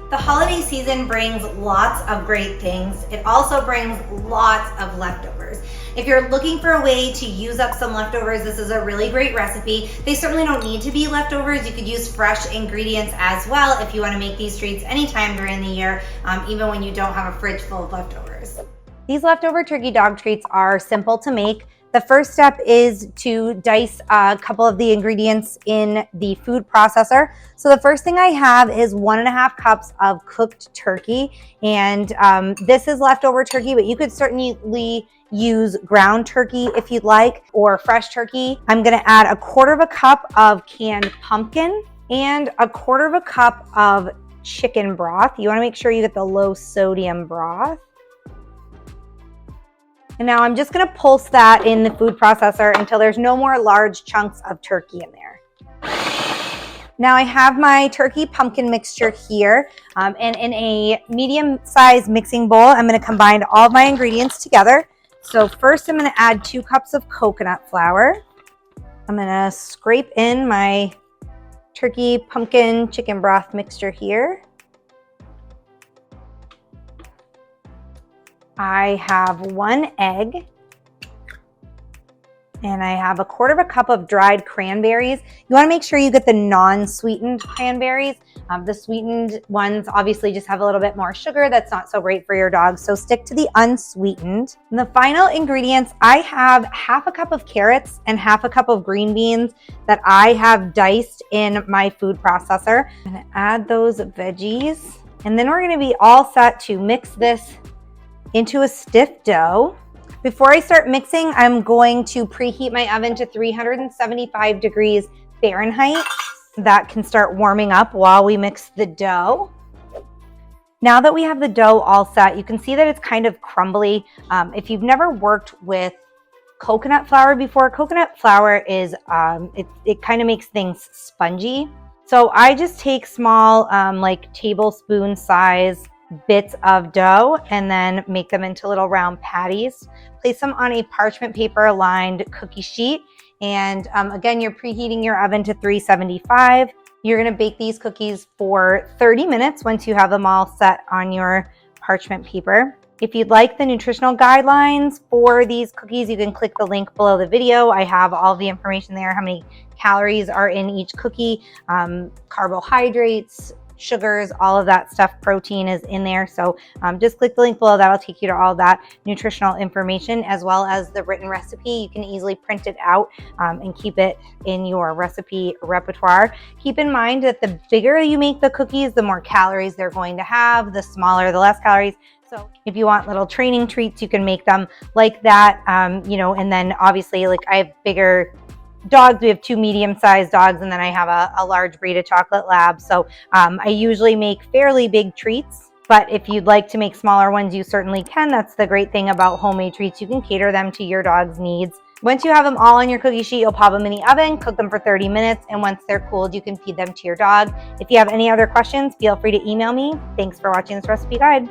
The holiday season brings lots of great things. It also brings lots of leftovers. If you're looking for a way to use up some leftovers, this is a really great recipe. They certainly don't need to be leftovers. You could use fresh ingredients as well if you want to make these treats anytime during the year, even when you don't have a fridge full of leftovers. These leftover turkey dog treats are simple to make. The first step is to dice a couple of the ingredients in the food processor. So the first thing I have is 1.5 cups of cooked turkey. And this is leftover turkey, but you could certainly use ground turkey if you'd like, or fresh turkey. I'm gonna add 1/4 cup of canned pumpkin and 1/4 cup of chicken broth. You wanna make sure you get the low sodium broth. And now I'm just gonna pulse that in the food processor until there's no more large chunks of turkey in there. Now I have my turkey pumpkin mixture here, and in a medium-sized mixing bowl, I'm gonna combine all of my ingredients together. So first I'm gonna add 2 cups of coconut flour. I'm gonna scrape in my turkey pumpkin chicken broth mixture here. I have 1 egg, and I have 1/4 cup of dried cranberries. You wanna make sure you get the non-sweetened cranberries. The sweetened ones obviously just have a little bit more sugar. That's not so great for your dog, so stick to the unsweetened. And the final ingredients, I have 1/2 cup of carrots and 1/2 cup of green beans that I have diced in my food processor. I'm gonna add those veggies, and then we're gonna be all set to mix this into a stiff dough. Before I start mixing, I'm going to preheat my oven to 375 degrees Fahrenheit. That can start warming up while we mix the dough. Now that we have the dough all set, you can see that it's kind of crumbly. If you've never worked with coconut flour before, coconut flour is, it kind of makes things spongy. So I just take small, like tablespoon size bits of dough and then make them into little round patties. Place them on a parchment paper lined cookie sheet. And again, you're preheating your oven to 375. You're gonna bake these cookies for 30 minutes once you have them all set on your parchment paper. If you'd like the nutritional guidelines for these cookies, you can click the link below the video. I have all the information there, how many calories are in each cookie, carbohydrates, sugars, all of that stuff, protein is in there. So just click the link below. That'll take you to all that nutritional information as well as the written recipe. You can easily print it out and keep it in your recipe repertoire. Keep in mind that the bigger you make the cookies, the more calories they're going to have, the smaller, the less calories. So if you want little training treats, you can make them like that, you know, and then obviously like I have bigger dogs. We have 2 medium-sized dogs, and then I have a large breed of chocolate lab. So I usually make fairly big treats, but if you'd like to make smaller ones, you certainly can. That's the great thing about homemade treats. You can cater them to your dog's needs. Once you have them all on your cookie sheet, you'll pop them in the oven, cook them for 30 minutes, and once they're cooled, you can feed them to your dog. If you have any other questions, feel free to email me. Thanks for watching this recipe guide.